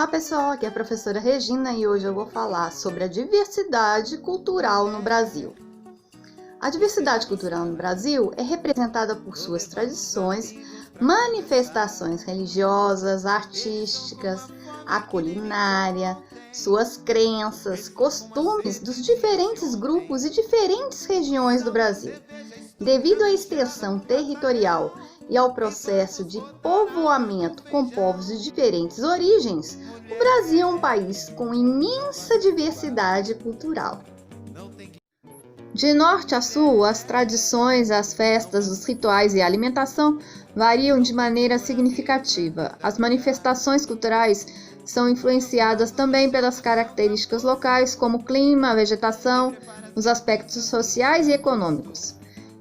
Olá pessoal, aqui é a professora Regina e hoje eu vou falar sobre a diversidade cultural no Brasil. A diversidade cultural no Brasil é representada por suas tradições, manifestações religiosas, artísticas, a culinária, suas crenças, costumes dos diferentes grupos e diferentes regiões do Brasil. Devido à extensão territorial e ao processo de povoamento com povos de diferentes origens, o Brasil é um país com imensa diversidade cultural. De norte a sul, as tradições, as festas, os rituais e a alimentação variam de maneira significativa. As manifestações culturais são influenciadas também pelas características locais, como o clima, a vegetação, os aspectos sociais e econômicos.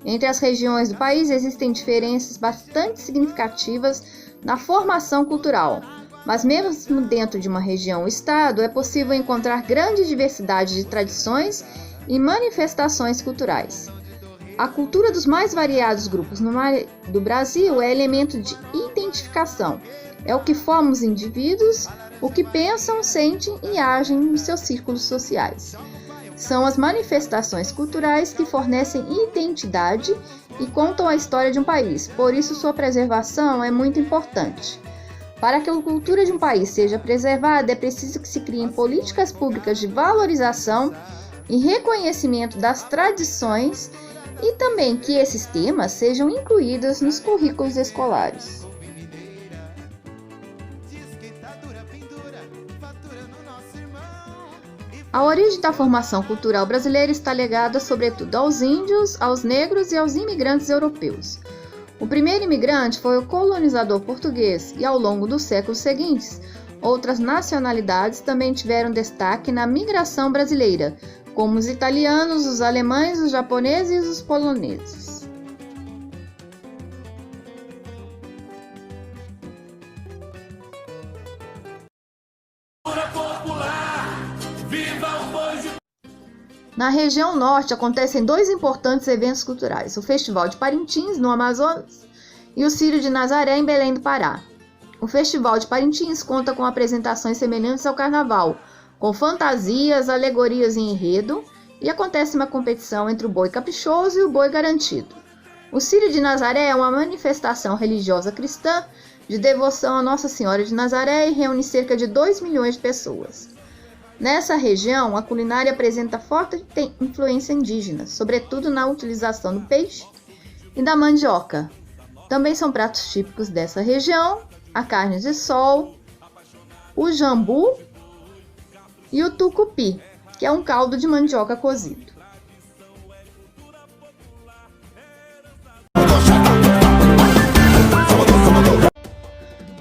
Entre as regiões do país existem diferenças bastante significativas na formação cultural, mas mesmo dentro de uma região ou estado é possível encontrar grande diversidade de tradições e manifestações culturais. A cultura dos mais variados grupos do Brasil é elemento de identificação, é o que forma os indivíduos, o que pensam, sentem e agem nos seus círculos sociais. São as manifestações culturais que fornecem identidade e contam a história de um país, por isso sua preservação é muito importante. Para que a cultura de um país seja preservada, é preciso que se criem políticas públicas de valorização e reconhecimento das tradições e também que esses temas sejam incluídos nos currículos escolares. A origem da formação cultural brasileira está ligada, sobretudo, aos índios, aos negros e aos imigrantes europeus. O primeiro imigrante foi o colonizador português e, ao longo dos séculos seguintes, outras nacionalidades também tiveram destaque na migração brasileira, como os italianos, os alemães, os japoneses e os poloneses. Na região norte acontecem dois importantes eventos culturais, o Festival de Parintins, no Amazonas, e o Círio de Nazaré, em Belém do Pará. O Festival de Parintins conta com apresentações semelhantes ao Carnaval, com fantasias, alegorias em enredo, e acontece uma competição entre o boi caprichoso e o boi garantido. O Círio de Nazaré é uma manifestação religiosa cristã de devoção a Nossa Senhora de Nazaré e reúne cerca de 2 milhões de pessoas. Nessa região, a culinária apresenta forte influência indígena, sobretudo na utilização do peixe e da mandioca. Também são pratos típicos dessa região a carne de sol, o jambu e o tucupi, que é um caldo de mandioca cozido.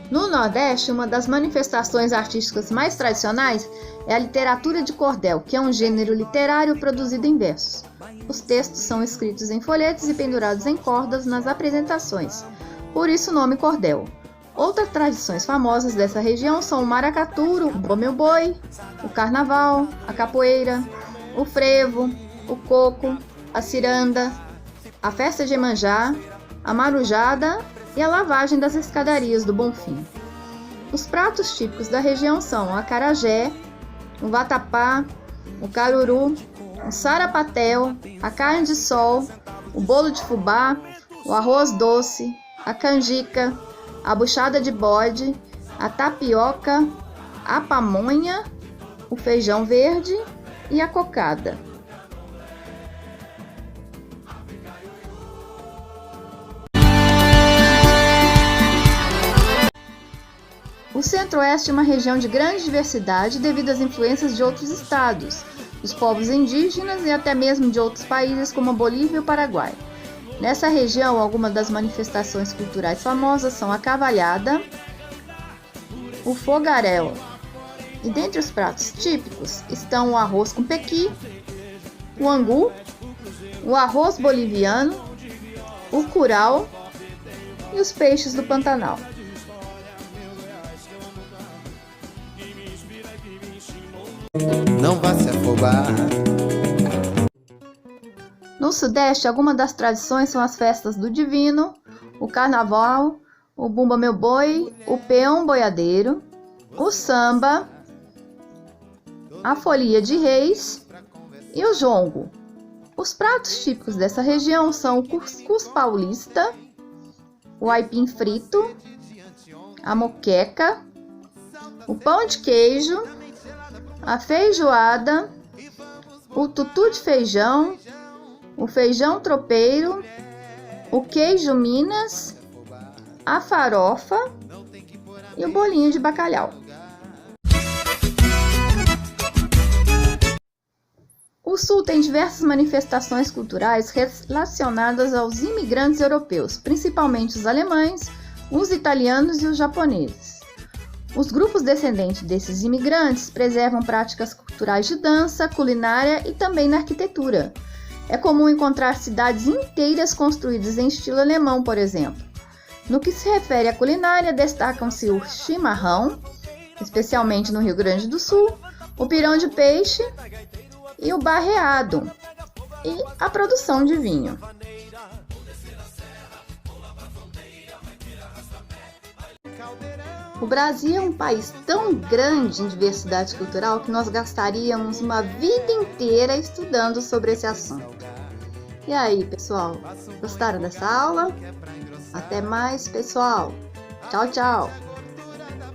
No Nordeste, uma das manifestações artísticas mais tradicionais é a literatura de cordel, que é um gênero literário produzido em versos. Os textos são escritos em folhetos e pendurados em cordas nas apresentações, por isso o nome cordel. Outras tradições famosas dessa região são o maracatu, o bumba meu boi, o carnaval, a capoeira, o frevo, o coco, a ciranda, a festa de Iemanjá, a marujada e a lavagem das escadarias do Bonfim. Os pratos típicos da região são o acarajé, o vatapá, o caruru, o sarapatel, a carne de sol, o bolo de fubá, o arroz doce, a canjica, a buchada de bode, a tapioca, a pamonha, o feijão verde e a cocada. O Centro-Oeste é uma região de grande diversidade devido às influências de outros estados, dos povos indígenas e até mesmo de outros países como a Bolívia e o Paraguai. Nessa região, algumas das manifestações culturais famosas são a cavalhada, o fogaréu. E dentre os pratos típicos estão o arroz com pequi, o angu, o arroz boliviano, o curau e os peixes do Pantanal. Não vá se afobar. No Sudeste, algumas das tradições são as festas do Divino, o Carnaval, o Bumba Meu Boi, o Peão Boiadeiro, o samba, a folia de reis e o jongo. Os pratos típicos dessa região são o cuscuz paulista, o aipim frito, a moqueca, o pão de queijo, a feijoada, o tutu de feijão, o feijão tropeiro, o queijo Minas, a farofa e o bolinho de bacalhau. O Sul tem diversas manifestações culturais relacionadas aos imigrantes europeus, principalmente os alemães, os italianos e os japoneses. Os grupos descendentes desses imigrantes preservam práticas culturais de dança, culinária e também na arquitetura. É comum encontrar cidades inteiras construídas em estilo alemão, por exemplo. No que se refere à culinária, destacam-se o chimarrão, especialmente no Rio Grande do Sul, o pirão de peixe e o barreado, e a produção de vinho. O Brasil é um país tão grande em diversidade cultural que nós gastaríamos uma vida inteira estudando sobre esse assunto. E aí, pessoal, gostaram dessa aula? Até mais, pessoal! Tchau, tchau!